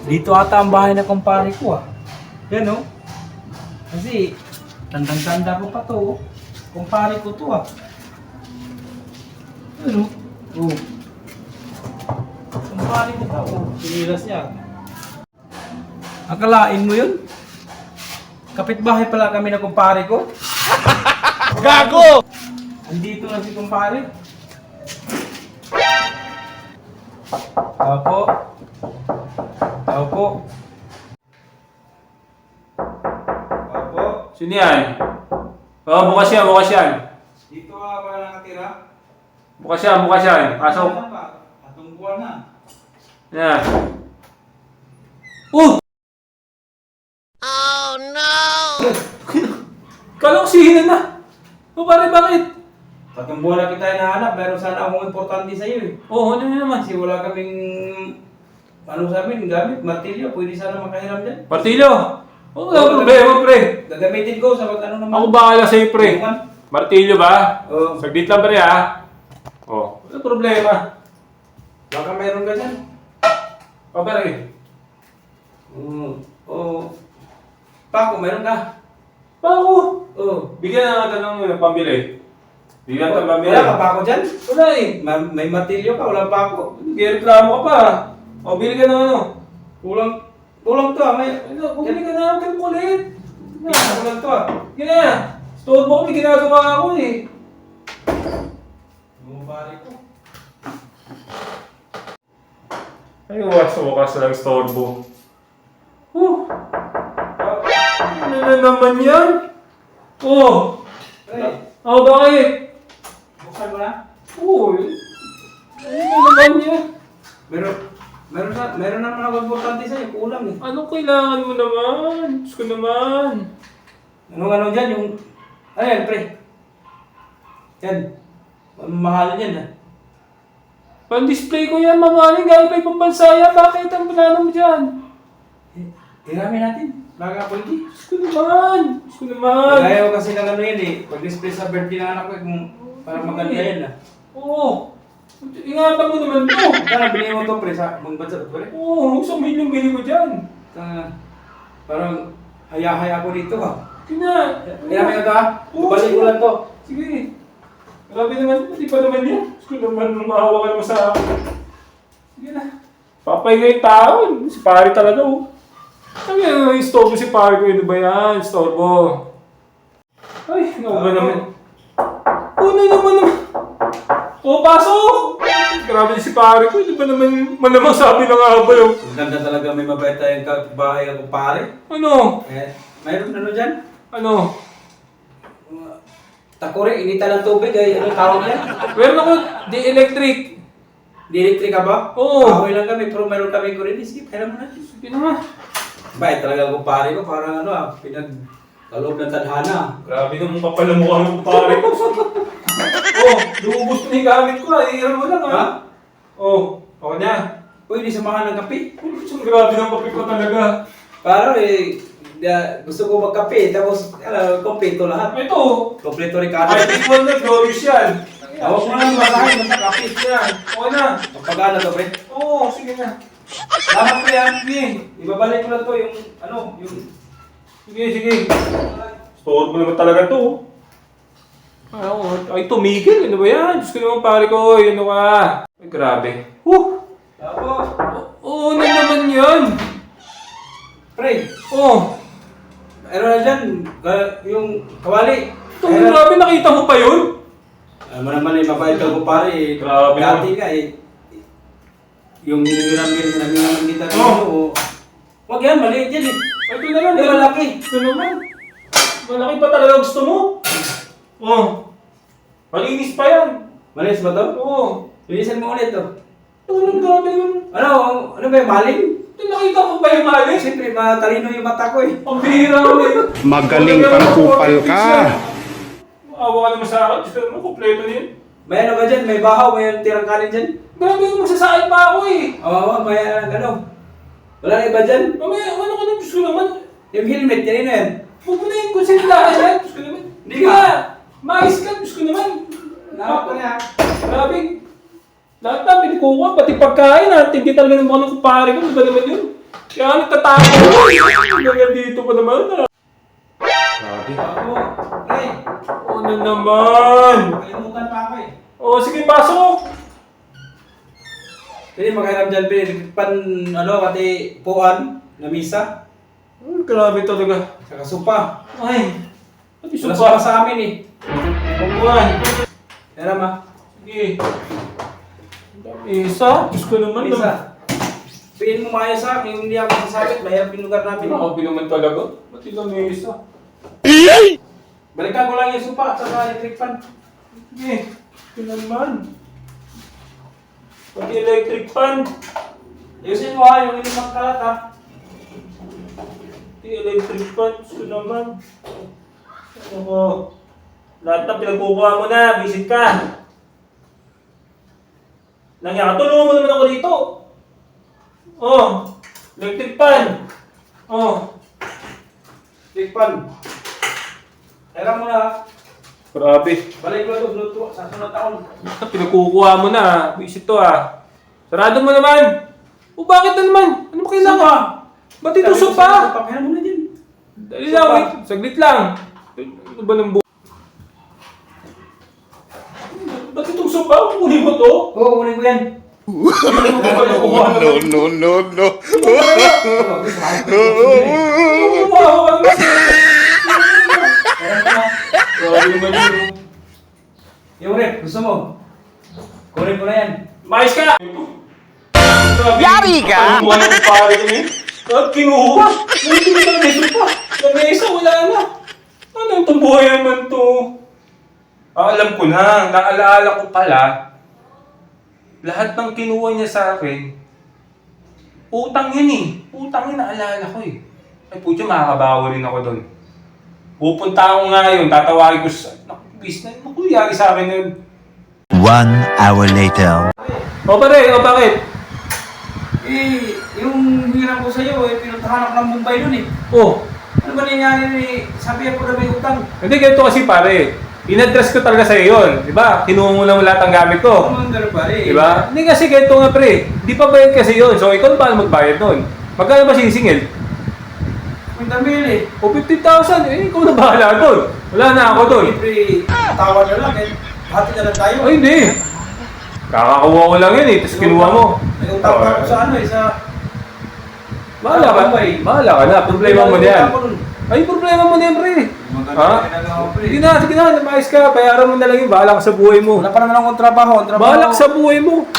Dito ata ang bahay na kumpare ko ah. Yan oh. Kasi tandang-tanda ko pa to oh. Kumpare ko to ah. Yan oh. Oh. Kumpare ko pa oh. Sinilas niya. Akalain mo yun? Kapitbahay pala kami na kumpare ko. Gago! Andito na si kumpare. Opo. Opo. Opo. Sino yan? Oo, bukas yan, bukas yan. Dito ka ba nakatira? Bukas yan, bukas yan. Pasok. Ano ba? Atong buwan na. Yan. Oh no! Kala ko sihinan na. O pare, bakit? Atong buwan na kita hinahanap. Meron sana akong importante sa iyo eh. Oo, ano naman? Kasi wala kaming ano sa amin, gamit, martilyo. Pwede sana makahiram dyan. Partilyo. Oo, wala problema, pre. Gagamitin ko sa ano naman. Ako bahala sa'yo, pre. Naman. Martilyo ba? Oo. Saglit lang, pre, ha? Oo, wala problema. Baka meron ka dyan. O, pare. Oo. Pako, meron ka? Pako. Oo. Bigyan na natin ng pambili. Bigyan natin ng pambili. Wala ka pako dyan? Wala eh. May martilyo ka, wala pako. Nagreklamo ka pa. O, bili ka ng ano. Kulang to ah. Ano, bumili ka na. Huwag kang kulit. Kulang to ah. Sige na. Store mo ko, may ginagawa ako eh. Bumabari ko. Ay, wakas lang store mo. Ano na naman yan? Oh! Ay, Oh, bakit? buksan mo na. Uy! Ano na naman yan? Meron naman ako importante sa'yo. Kulang eh. Anong kailangan mo naman? Diyos ko naman. Ano dyan yung... Ayan, pre. Yan. Mahal yan ah. Pang-display ko yan, mamaling. Galing kayo pambansa yan. Bakit ang plano mo dyan? Hirami natin. Baka pwede. Diyos ko naman. Diyos ko naman. Kaya ko kasi ng ano yan eh. Pag-display sa birthday ng anak ko, kung parang maganda yan ah. Oo. Ingatan mo naman to. Kaya bilhin mo to pre sa mong bansa to pre. Oo, isang milyong bili ko dyan. Parang haya-haya ko dito ah. Kina. Hirami ko to ah. Oo, Balik ko lang to. Sige. Grabe naman, hindi pa naman yan. Gusto naman maawa ka naman sa akin. Sige na. Papay nga yung tao. Si pare talaga oh. Sabi nga yung istorbo si pare ko. Ano ba yan? Istorbo. Ay, ano ba naman? Ano naman? Oh, pasok! Grabe si pare ko. Hindi ba naman malamang sabi na nga ba yung... Ang ganda talaga may mabait tayong bahay ako pare. Ano? Mayroon ano dyan? Ano? Takore, inita ng tubig ay anong tawag yan? Meron ako di electric. Di-electric ka ba? Oo. Kahoy lang kami, pero meron kami kuryente. Sige, kaya mo natin. Sige na nga. Bait talaga ako pare ko, parang ano ah, pinagkaloob ng tadhana. Grabe naman kapal ang mukha ng pare ko. Oh, luubos na yung gamit ko. Iiram mo lang ha. Ha? Oh, ako na. Pwede samahan ng kape. Grabe ng kape ko talaga. Parang gusto ko magkape, tapos kompleto lahat. Ito. Kompleto Ricardo. Ay, this one na, glorious yan. Tawag mo lang masahin, basta kape. Yan. Okay na. Magpagana to, pre. Oo, sige na. Tama pre ha. Sige. Ibabalik ko lang to yung, yung... Sige, sige. Store mo naman talaga to. Ay, tumigil. Ano ba yan? Diyos ko naman pare ko. Ano ka? Ay, grabe. Tapos, Oo, ano naman yan? pre, Oh. ano na dyan, yung kawali. Ito, grabe, nakita mo pa yun? Alam mo naman eh, mabait ka ko pare. Grabe Dati ka eh. Yung hinihiram kita rin Oh. Wag yan, maliit yan eh. Ito na lang. Yung malaki. Ito naman. Malaki pa talaga gusto mo? Oh. Malinis pa yan. Malinis ba to? Oo. Linisan mo ulit to. Ito, grabe yun. Ano ba yung maling? Ito, nakita mo ba yung mali? Siyempre, matalino yung mata ko eh. Ang bihira ko eh. Magaling kang kupal ka. Maawa ka naman sa akin. Gusto naman, kompleto na yun. May ano ka dyan, may bahaw, may tirang kanin dyan. Grabe yung magsasakit pa ako eh. Oo, may ano. Wala na iba dyan. Mamaya, ano ka na, gusto naman. Yung helmet, yan yan. Huwag mo na yung konsilahan yan. Gusto naman. Hindi Hindi ka. ka. Mais ka, gusto naman. Nakap ko na. Grabe. Lahat na pinikuha, pati pagkain ha. Hindi talaga ng mga kumpare ko. Ano ba naman yun? Kaya nagtatako ko. Hanggang dito pa naman ha. Grabe. Ako, Ray, Ano naman? kalimutan pa ako eh. O, sige, pasok. Pwede magkairam dyan, pwede. Kati puan, na misa, Grabe talaga. saka supa. Ay, pati Wala supa. supa sa amin eh. Pagkuhan. Kairam ha. Sige. Isa? Diyos ko naman. Misa. Pwede mo maayos sa akin, hindi ako sasabit, mahirap yung lugar namin. Grabe naman talaga. Pati lang may isa. Balikan ko lang yung supa, saka electric fan. Sige. Ito naman. Pati electric fan. Ayusin mo ha, yung ilimang kalat ha. Pati electric fan. Ito naman. Ano, lahat na pinagkukuha mo na. Visit ka. Nangyaka, tulungan mo naman ako dito. Oh, electric fan. Oh. Electric fan. Kairam mo na ha. Grabe. Balik mo ito, luto sa sunod taon. Pinagkukuha mo na. Visit to ah. Sarado mo naman. O bakit na naman? Ano ba kailangan? Ba't ito sopa? Papahiram mo na din. Dali lang, wait. Saglit lang. Ano ba ng Ba't itong sopa? Kunin mo to? Oo, kunin ko yan. No, no, no. Yung rep, gusto mo? Kunin ko na yan. Mais ka! Yari ka! Ano ang pare ko niya? At kinuha! Hindi mo talaga may sopa! Sa mesa, wala na! Ano itong buhay naman to? Alam ko na, naalaala ko pala, lahat ng kinuha niya sa akin, utang yun eh. Utang yun, naalala ko eh. Ay putya, makakabawa rin ako doon. Pupunta ako ngayon, tatawagin ko sa... Naku, business, naku, yari sa akin yun. 1 hour later. O pare, o bakit? Eh, yung hiram ko sa'yo, eh, pinuntahan ako ng Mumbai nun eh. Oh, Ano ba nangyari eh? Sabi ako na may utang. hindi ganito kasi pare. In-address ko talaga sa'yo yun, di ba? Kinuha mo lang lahat ng gamit ko. Ano ang gano'n pare? Di ba? Hindi kasi ganito nga pre. Di pa bayad kasi yun. So ikaw na paano magbayad nun? Magkano ba sisingil? May damil eh. O 50,000. Eh, ikaw na bahala doon. Wala na ako doon. Siyempre, tawad na lang eh. Hati na lang tayo. Ay, hindi. Kakakuha ko lang yun eh. Tapos kinuha mo. May utang pa ako sa ano eh, sa... Bahala ka. Bahala ka na. Problema mo na yan. Ay, problema mo na yan, pre. Ha? Sige na, sige na. Namayos ka. Bayaran mo na lang yun. Bahala ka sa buhay mo. Wala pa naman akong trabaho. Bahala ka sa buhay mo.